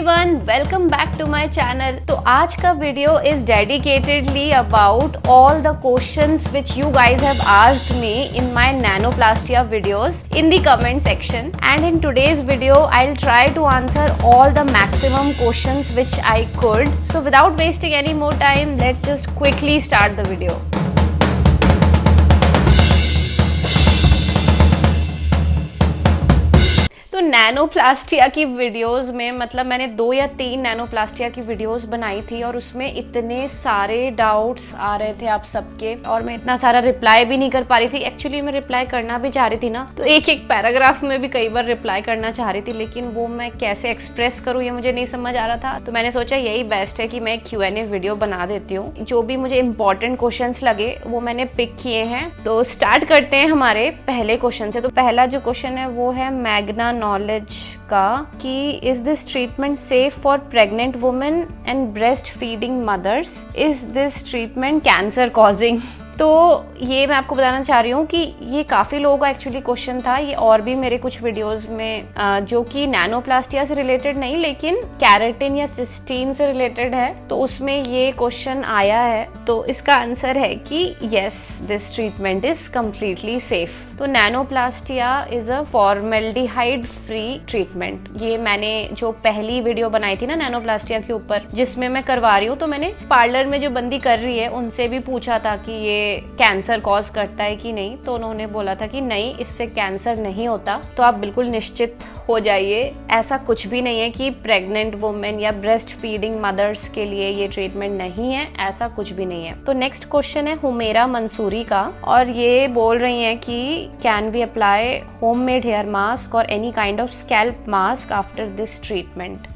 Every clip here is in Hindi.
Everyone, welcome back to my channel. तो आज का video is dedicatedly about all the questions which you guys have asked me in my nanoplastia videos in the comment section, and in today's video I will try to answer all the maximum questions which I could. So without wasting any more time, let's just quickly start the video. तो नैनोप्लास्टिया की वीडियोस में मतलब मैंने 2 या 3 नैनोप्लास्टिया की वीडियोस बनाई थी और उसमें इतने सारे डाउट्स आ रहे थे आप सबके, और मैं इतना सारा रिप्लाई भी नहीं कर पा रही थी। एक्चुअली मैं रिप्लाई करना भी चाह रही थी ना, तो एक पैराग्राफ में भी कई बार रिप्लाई करना चाह रही थी, लेकिन वो मैं कैसे एक्सप्रेस करूँ ये मुझे नहीं समझ आ रहा था। तो मैंने सोचा यही बेस्ट है कि मैं Q&A वीडियो बना देती हूँ। जो भी मुझे इंपॉर्टेंट क्वेश्चन लगे वो मैंने पिक किए हैं। तो स्टार्ट करते हैं हमारे पहले क्वेश्चन से। तो पहला जो क्वेश्चन है वो है मैग्ना नॉलेज का कि is this treatment safe for pregnant women and breast feeding mother's? Is this treatment cancer causing? तो ये मैं आपको बताना चाह रही हूँ कि ये काफ़ी लोगों का एक्चुअली क्वेश्चन था। ये और भी मेरे कुछ वीडियोस में जो कि नैनोप्लास्टिया से रिलेटेड नहीं लेकिन कैरेटिन या सिस्टीन से रिलेटेड है, तो उसमें ये क्वेश्चन आया है। तो इसका आंसर है कि yes, this treatment is completely safe. तो nanoplastia is a formaldehyde free treatment. ये मैंने जो पहली वीडियो बनाई थी ना नैनोप्लास्टिया के ऊपर, जिसमें मैं करवा रही हूँ, तो मैंने पार्लर में जो बंदी कर रही है उनसे भी पूछा था कि ये कैंसर कॉज करता है कि नहीं, तो उन्होंने बोला था कि नहीं, इससे कैंसर नहीं होता। तो आप बिल्कुल निश्चित हो जाइए, ऐसा कुछ भी नहीं है कि प्रेग्नेंट वुमेन या ब्रेस्ट फीडिंग मदर्स के लिए ये ट्रीटमेंट नहीं है, ऐसा कुछ भी नहीं है। तो नेक्स्ट क्वेश्चन है हुमेरा मंसूरी का, और ये बोल रही हैं कि can we apply homemade hair mask और any kind of scalp mask after this treatment?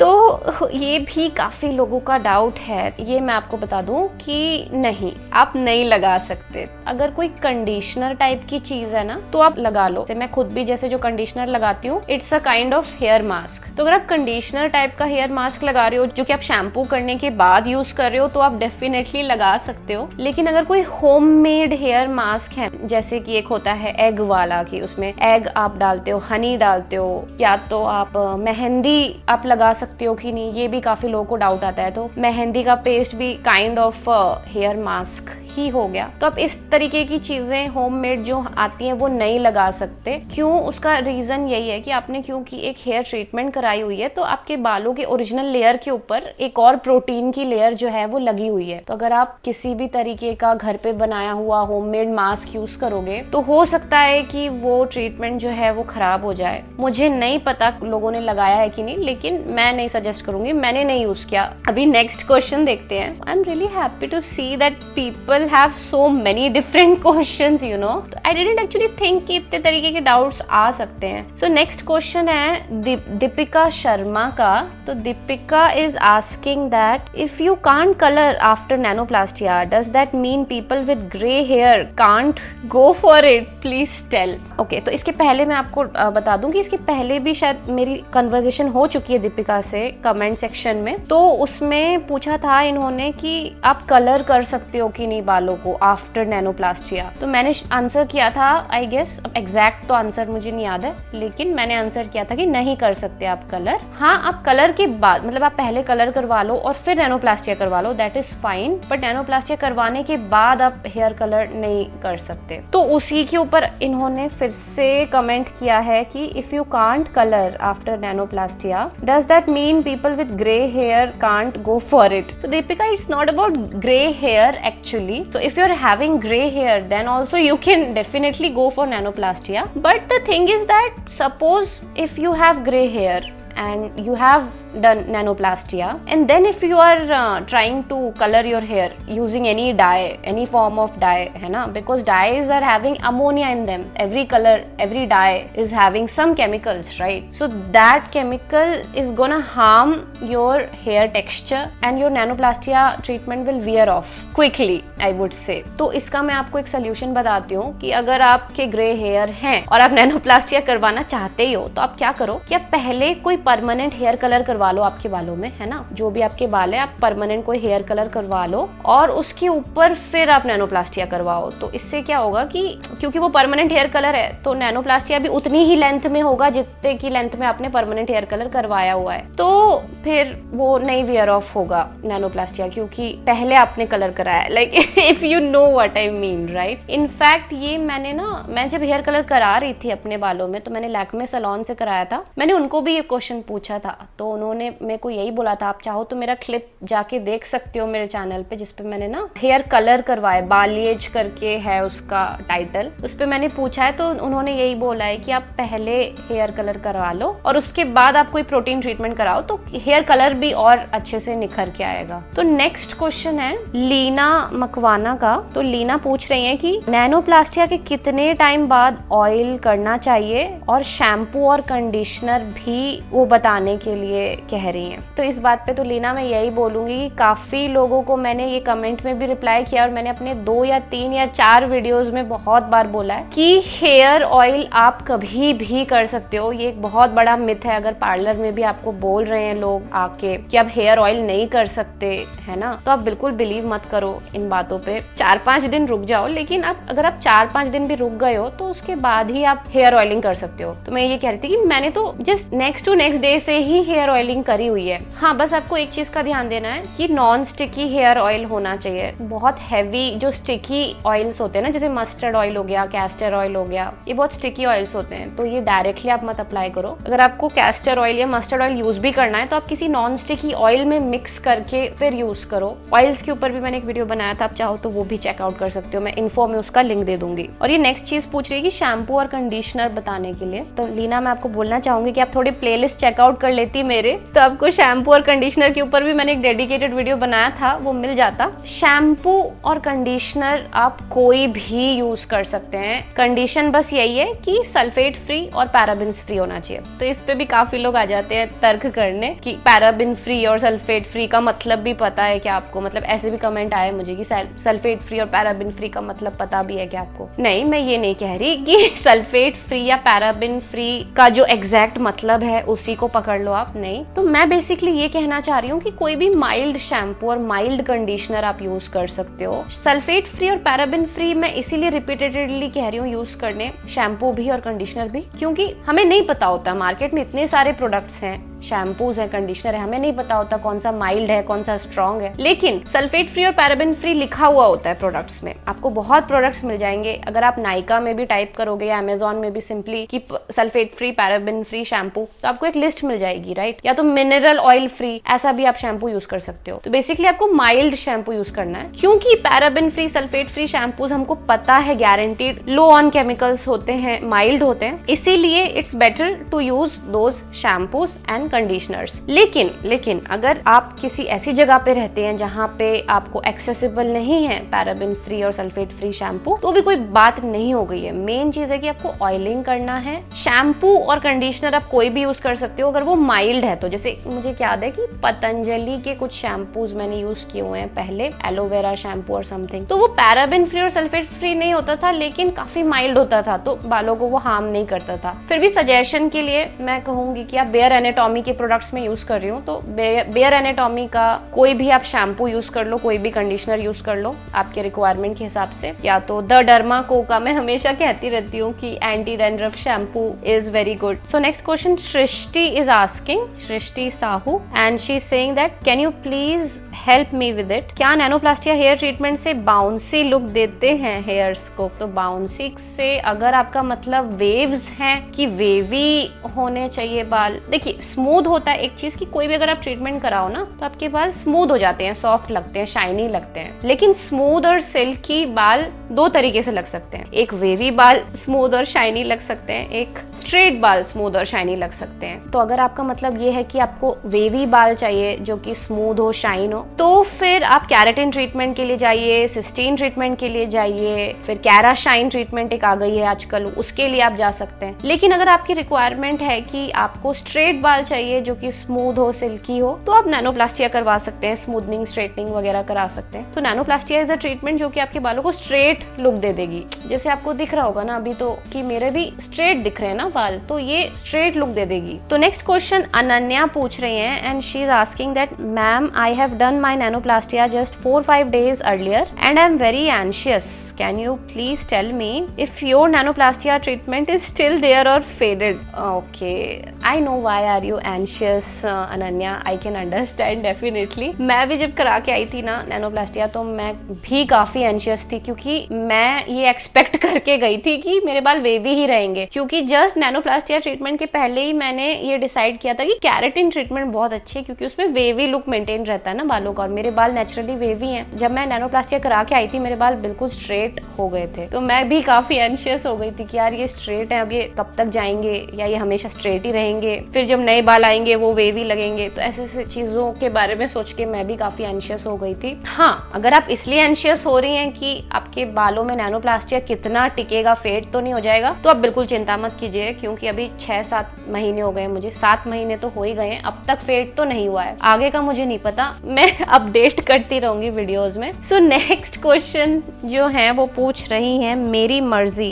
तो ये भी काफ़ी लोगों का डाउट है। ये मैं आपको बता दूं कि नहीं, आप नहीं लगा सकते। अगर कोई कंडीशनर टाइप की चीज़ है ना तो आप लगा लो। मैं खुद भी जैसे जो कंडीशनर लगाती हूँ, it's a kind of hair mask. तो अगर आप कंडीशनर टाइप का हेयर मास्क लगा रहे हो जो कि आप शैम्पू करने के बाद यूज कर रहे हो, तो आप डेफिनेटली लगा सकते हो। लेकिन अगर कोई होममेड हेयर मास्क है, जैसे कि एक होता है एग वाला, कि उसमें एग आप डालते हो, हनी डालते हो, या तो आप मेहंदी आप लगा सकते हो कि नहीं, ये भी काफी लोगों को डाउट आता है। तो मेहंदी का पेस्ट भी काइंड ऑफ हेयर मास्क ही हो गया। तो आप इस तरीके की चीजें होममेड जो आती हैं वो नहीं लगा सकते। क्यों? उसका रीजन यही है कि आपने क्योंकि एक हेयर ट्रीटमेंट कराई हुई है, तो आपके बालों के ओरिजिनल लेयर के ऊपर एक और प्रोटीन की लेयर जो है वो लगी हुई है। तो अगर आप किसी भी तरीके का घर पे बनाया हुआ होममेड मास्क यूज करोगे, तो हो सकता है कि वो ट्रीटमेंट जो है वो खराब हो जाए। मुझे नहीं पता लोगों ने लगाया है कि नहीं, लेकिन मैं नहीं सजेस्ट करूंगी, मैंने नहीं यूज किया। अभी नेक्स्ट क्वेश्चन देखते हैं। I am really happy to see that people have so many different questions, you know. I didn't actually think कि इतने तरीके के डाउट्स आ सकते हैं। So next question है दीपिका शर्मा का। तो Deepika is asking that if you can't color after nanoplastia, does that mean people with grey hair can't go for it? Please tell. Okay, तो इसके पहले मैं आपको बता दूं कि इसके पहले भी शायद मेरी कन्वर्सेशन हो चुकी है दीपिका से कमेंट सेक्शन में। तो उसमें पूछा था इन्होंने कि आप कलर कर सकते हो कि नहीं बालों को आफ्टर नैनोप्लास्टिया। तो मैंने आंसर किया था, आई गेस एग्जैक्ट तो आंसर मुझे नहीं याद है, लेकिन मैंने आंसर किया था कि नहीं कर सकते आप कलर। हाँ, आप कलर के बाद, मतलब आप पहले कलर करवा लो और फिर नैनोप्लास्टिया करवा लो, that is fine. But nanoplastia करवाने के बाद आप हेयर कलर नहीं कर सकते। तो उसी के ऊपर इन्होंने फिर से कमेंट किया है कि if you can't colour after nanoplastia, does that mean people with grey hair can't go for it? So Deepika, it's not about grey hair actually. So if you're having gray hair, then also you can definitely go for nanoplastia. But the thing is that suppose if you have gray hair and you have done nanoplastia, and then if you are trying to color your hair using any dye, any form of dye, है ना, because dyes are having ammonia in them. Every color, every dye is having some chemicals, right? So that chemical is gonna harm your hair texture and your nanoplastia treatment will wear off quickly, I would say. तो इसका मैं आपको एक solution बताती हूँ कि अगर आपके ग्रे हेयर हैं और आप नैनोप्लास्टिया करवाना चाहते ही हो, तो आप क्या करो कि आप पहले कोई परमानेंट हेयर कलर करवा लो आपके बालों में, है ना, जो भी आपके बाल है आप परमानेंट कोई हेयर कलर करवा लो और उसके ऊपर फिर आप नैनोप्लास्टिया करवाओ। तो इससे क्या होगा कि क्योंकि वो परमानेंट हेयर कलर है तो नैनोप्लास्टिया भी उतनी ही लेंथ में होगा जितने की लेंथ में आपने परमानेंट हेयर कलर करवाया हुआ है, तो फिर वो नहीं वियर ऑफ होगा नैनोप्लास्टिया, क्योंकि पहले आपने कलर कराया है। Like if you know what I mean, right. In fact ये मैं जब हेयर कलर करा रही थी अपने बालों में तो मैंने लैक्मे सैलून से कराया था। मैंने उनको भी ये क्वेश्चन पूछा था तो उन्होंने मेरे को यही बोला था, आप चाहो तो मेरा क्लिप जाके देख सकते हो मेरे चैनल पे, जिसपे मैंने ना हेयर कलर करवाए, बालिएज करके है उसका टाइटल, उस पे मैंने पूछा है तो उन्होंने यही बोला है कि आप पहले हेयर कलर करवा लो और उसके बाद आप कोई प्रोटीन ट्रीटमेंट कराओ तो हेयर कलर भी और अच्छे से निखर के आएगा। तो नेक्स्ट क्वेश्चन है लीना मकवाना का। तो लीना पूछ रही है कि नैनोप्लास्टिया के कितने टाइम बाद ऑयल करना चाहिए और शैम्पू और कंडीशनर भी वो बताने के लिए कह रही हैं। तो इस बात पे तो लीना मैं यही बोलूंगी कि काफी लोगों को मैंने ये कमेंट में भी रिप्लाई किया और मैंने अपने 2 या 3 या 4 वीडियोस में बहुत बार बोला है कि हेयर ऑयल आप कभी भी कर सकते हो। ये एक बहुत बड़ा मिथ है, अगर पार्लर में भी आपको बोल रहे हैं लोग आके कि आप हेयर ऑयल नहीं कर सकते, है ना, तो आप बिल्कुल बिलीव मत करो इन बातों पे। 4-5 दिन रुक जाओ, लेकिन अगर आप 4-5 दिन भी रुक गए हो तो उसके बाद ही आप हेयर ऑयलिंग कर सकते हो। तो मैं ये कह रही थी कि मैंने तो just next to next day से ही हेयर ऑयलिंग करी हुई है। हाँ, बस आपको एक चीज का ध्यान देना है कि नॉन स्टिकी हेयर ऑयल होना चाहिए। बहुत हैवी जो स्टिकी ऑयल्स होते हैं ना, जैसे मस्टर्ड ऑयल हो गया, कैस्टर ऑयल हो गया, ये बहुत स्टिकी ऑयल्स होते हैं, तो ये डायरेक्टली आप मत अप्लाई करो। अगर आपको कैस्टर ऑयल या मस्टर्ड ऑयल यूज भी करना है तो आप किसी नॉन स्टिकी ऑयल में मिक्स करके फिर यूज करो। ऑयल्स के ऊपर भी मैंने एक वीडियो बनाया था, आप चाहो तो वो भी चेकआउट कर सकते हो, मैं इन्फो में उसका लिंक दे दूंगी। और ये नेक्स्ट चीज पूछ रही है कि शैम्पू और कंडीशनर बताने के लिए। तो लीना, मैं आपको बोलना चाहूंगी कि आप थोड़ी प्लेलिस्ट चेकआउट कर लेती मेरे, तो आपको शैम्पू और कंडीशनर के ऊपर भी मैंने एक डेडिकेटेड वीडियो बनाया था, वो मिल जाता। शैम्पू और कंडीशनर आप कोई भी यूज कर सकते हैं, कंडीशन बस यही है कि सल्फेट फ्री और पैराबिन्स फ्री होना चाहिए। तो इस पे भी काफी लोग आ जाते हैं तर्क करने कि पैराबिन फ्री और सल्फेट फ्री का मतलब भी पता है क्या आपको, मतलब ऐसे भी कमेंट आए मुझे कि सल्फेट फ्री और पैराबिन फ्री का मतलब पता भी है क्या आपको। नहीं, मैं ये नहीं कह रही कि सल्फेट फ्री या पैराबिन फ्री का जो एग्जैक्ट मतलब है उसी को पकड़ लो आप, नहीं। तो मैं बेसिकली ये कहना चाह रही हूँ कि कोई भी माइल्ड शैम्पू और माइल्ड कंडीशनर आप यूज कर सकते हो। सल्फेट फ्री और पैराबिन फ्री मैं इसीलिए रिपीटेडली कह रही हूँ यूज करने, शैम्पू भी और कंडीशनर भी, क्योंकि हमें नहीं पता होता, मार्केट में इतने सारे प्रोडक्ट्स हैं, शैम्पूज है, कंडीशनर है, हमें नहीं पता होता कौन सा माइल्ड है, कौन सा स्ट्रॉन्ग है। लेकिन सल्फेट फ्री और पैराबिन फ्री लिखा हुआ होता है प्रोडक्ट्स में, आपको बहुत प्रोडक्ट्स मिल जाएंगे। अगर आप नाइका में भी टाइप करोगे या अमेजोन में भी सिंपली कि sulphate free paraben free shampoo, तो आपको एक लिस्ट मिल जाएगी, राइट। या तो मिनरल ऑयल फ्री, ऐसा भी आप शैम्पू यूज कर सकते हो। तो बेसिकली आपको माइल्ड शैम्पू यूज करना है, क्योंकि paraben free, sulphate free shampoos हमको पता है गारंटीड लो ऑन केमिकल्स होते हैं, माइल्ड होते हैं, इसीलिए it's better to use those shampoos and conditioners. लेकिन अगर आप किसी ऐसी जगह पे रहते हैं जहाँ पे आपको एक्सेसिबल नहीं है पैराबिन फ्री और सल्फेट फ्री शैम्पू, तो भी कोई बात नहीं हो गई है। मेन चीज है कि आपको ऑयलिंग करना है। शैम्पू और कंडीशनर आप कोई भी यूज कर सकते हो अगर वो माइल्ड है तो। जैसे मुझे याद है कि पतंजलि के कुछ शैम्पूज मैंने यूज किए हुए हैं पहले, एलोवेरा शैम्पू और समथिंग, तो वो पैराबिन फ्री और सल्फेट फ्री नहीं होता था लेकिन काफी माइल्ड होता था, तो बालों को वो हार्म नहीं करता था। फिर भी सजेशन के लिए मैं कहूंगी कि आप बेयर एनाटॉमी के प्रोडक्ट्स में यूज कर रही हूँ तो बेयर एनाटॉमी का कोई भी आप शैम्पू यूज कर लो, कोई भी कंडीशनर यूज कर लो आपके रिक्वायरमेंट के हिसाब से। या तो द डर्मा को का मैं हमेशा कहती रहती हूँ कि anti dandruff shampoo is very good. So next question Srishti is asking, Srishti Sahu, and she is saying that can you please help me with it. क्या नैनोप्लास्टिया हेयर ट्रीटमेंट से बाउंसी लुक देते हैं हेयर्स को? तो बाउंसी से अगर आपका मतलब वेव्स हैं कि वेवी होने चाहिए बाल, देखिए स्मूथ होता है एक चीज कि कोई भी अगर आप ट्रीटमेंट कराओ ना तो आपके बाल स्मूथ हो जाते हैं, सॉफ्ट लगते हैं, शाइनी लगते हैं। लेकिन स्मूथ और सिल्की बाल दो तरीके से लग सकते हैं, एक वेवी बाल स्मूथ और शाइनी लग सकते हैं, एक स्ट्रेट बाल स्मूथ और शाइनी लग सकते हैं। तो अगर आपका मतलब ये है कि आपको वेवी बाल चाहिए जो कि स्मूथ हो, शाइन हो, तो फिर आप कैराटिन ट्रीटमेंट के लिए जाइए, सिस्टीन ट्रीटमेंट के लिए जाइए, फिर कैरा शाइन ट्रीटमेंट एक आ गई है आजकल, उसके लिए आप जा सकते हैं। लेकिन अगर आपकी रिक्वायरमेंट है कि आपको स्ट्रेट बाल चाहिए चाहिए जो कि स्मूथ हो, सिल्की हो, तो आप नैनोप्लास्टिया करवा सकते हैं, स्मूथनिंग, स्ट्रेटनिंग वगैरह करा सकते हैं। तो नैनोप्लास्टिया इज अ ट्रीटमेंट जो कि आपके बालों को स्ट्रेट लुक दे देगी। जैसे आपको दिख रहा होगा ना अभी तो कि मेरे भी स्ट्रेट दिख रहे हैं ना बाल, तो ये स्ट्रेट लुक दे देगी। तो नेक्स्ट क्वेश्चन अनन्या पूछ रही है and she is asking that ma'am I have done my nanoplastia just 4-5 days earlier and I am very anxious. Can you please tell me if your nanoplastia treatment is still there or faded? Okay, I know why are you anxious, Ananya. I can understand definitely. मैं भी जब करा के आई थी ना नैनोप्लास्टिया तो मैं भी काफी एंशियस थी, क्योंकि मैं ये एक्सपेक्ट करके गई थी कि मेरे बाल वेवी ही रहेंगे, क्योंकि जस्ट नैनोप्लास्टिया ट्रीटमेंट के पहले ही मैंने ये डिसाइड किया था कि कैरेटिन ट्रीटमेंट बहुत अच्छी है, क्योंकि उसमें वेवी लुक मेंटेन रहता है ना बालों का, और मेरे बाल नेचुरली वेवी हैं। जब मैं नैनोप्लास्टिया करा के आई थी मेरे बाल बिल्कुल स्ट्रेट हो गए थे, तो मैं भी काफी एंशियस हो गई थी कि यार ये स्ट्रेट है, अब ये कब तक जाएंगे या ये हमेशा स्ट्रेट ही रहेंगे, फिर जब नए बाल आएंगे वो वेवी लगेंगे। तो ऐसे ऐसे चीजों के बारे में सोच के मैं भी काफी एंशियस हो गई थी। हाँ, अगर आप इसलिए एंशियस हो रही हैं कि आपके बालों में नैनोप्लास्टिया कितना टिकेगा, फेड तो नहीं हो जाएगा, तो आप बिल्कुल चिंता मत कीजिए, क्योंकि अभी 6-7 महीने हो गए मुझे, 7 महीने तो हो ही गए हैं, अब तक फेड तो नहीं हुआ है। आगे का मुझे नहीं पता, मैं अपडेट करती रहूंगी वीडियोस में। सो नेक्स्ट क्वेश्चन जो है वो पूछ रही है मेरी मर्जी।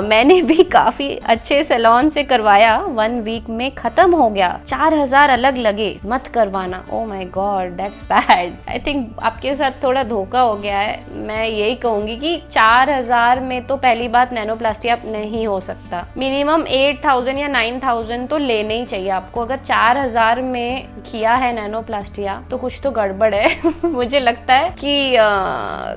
मैंने भी काफी अच्छे सैलून से करवाया, 1 वीक में खत्म हो गया, 4000 अलग लगे, मत करवाना। Oh my God, that's bad. I think आपके साथ थोड़ा धोखा हो गया है। मैं यही कहूंगी कि 4000 में तो पहली बात नैनोप्लास्टिया नहीं हो सकता, मिनिमम 8000 या 9000 तो लेने ही चाहिए आपको। अगर 4000 में किया है नैनोप्लास्टिया तो कुछ तो गड़बड़ है मुझे लगता है कि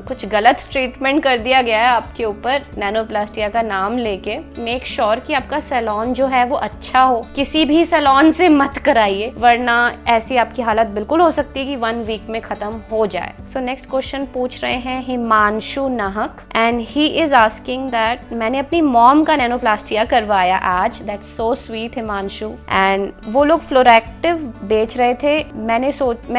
कुछ गलत ट्रीटमेंट कर दिया गया है आपके ऊपर नैनोप्लास्टिया का नाम लेके। मेक श्योर कि आपका सैलून जो है वो अच्छा हो, किसी भी सैलून से मत कराइए, वरना ऐसी आपकी हालत बिल्कुल हो सकती है कि 1 वीक में खत्म हो जाए। सो नेक्स्ट क्वेश्चन पूछ रहे हैं हिमांशु नाहक and he is asking that मैंने अपनी मॉम का नैनोप्लास्टिया करवाया आज, that's so sweet Himanshu, and वो लोग फ्लोरेक्टिव बेच रहे थे, मैं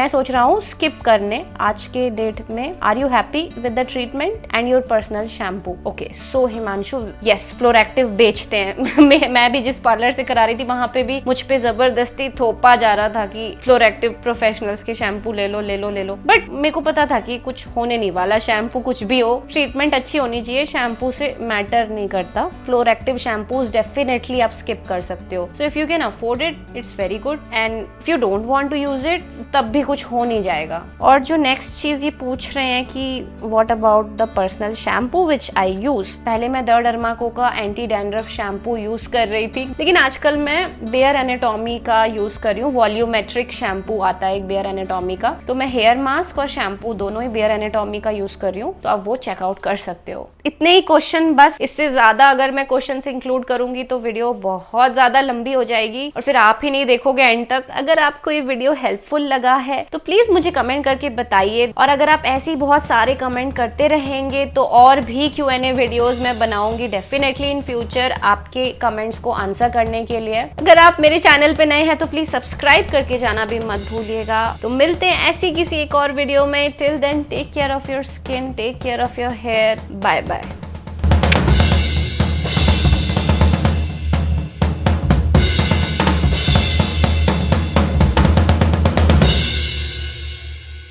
सोच रहा हूँ स्किप करने आज के डेट में। Are you happy with the treatment and your personal shampoo? Okay, so Himanshu, yes, Floractive बेचते हैं मैं भी जिस पार्लर से करा रही थी वहां पे भी मुझ पे जबरदस्ती थोपा जा रहा था कि फ्लोरेक्टिव प्रोफेशनल्स के शैम्पू ले लो ले लो ले लो, बट मेरे को पता था कि कुछ होने नहीं वाला, शैम्पू कुछ भी हो, ट्रीटमेंट अच्छी होनी चाहिए, शैम्पू से मैटर नहीं करता। फ्लोरेक्टिव शैम्पूज डेफिनेटली आप स्किप कर सकते हो। So if you can afford it, it's very good, and if you don't want to use it तब भी कुछ हो नहीं जाएगा। और जो नेक्स्ट चीज ये पूछ रहे हैं कि what about the personal shampoo which I use. पहले मैं द डर्माको का एंटी डैंड्रफ शैम्पू यूज कर रही थी, लेकिन आजकल मैं बेयर एनाटॉमी का यूज कर रही हूँ। वॉल्यूमेट्रिक शैम्पू आता है एक बेयर एनाटॉमी का, तो मैं हेयर मास्क और शैम्पू दोनों ही बेयर एनाटॉमी का यूज कर रही हूँ, तो आप वो चेकआउट कर सकते हो। इतने ही क्वेश्चन बस, इससे ज्यादा अगर मैं क्वेश्चन इंक्लूड करूंगी तो वीडियो बहुत ज्यादा लंबी हो जाएगी और फिर आप ही नहीं देखोगे एंड तक। अगर आपको ये वीडियो हेल्पफुल लगा है तो प्लीज मुझे कमेंट करके बताइए, और अगर आप ऐसे ही बहुत सारे कमेंट करते रहेंगे तो और भी Q&A वीडियोस मैं बनाऊंगी डेफिनेटली इन फ्यूचर आपके कमेंट्स को आंसर करने के लिए। अगर आप मेरे चैनल पे नए हैं तो प्लीज सब्सक्राइब करके जाना भी मत भूलिएगा। तो मिलते हैं ऐसी किसी एक और वीडियो में। Till then take care of your skin, take care of your hair, bye bye.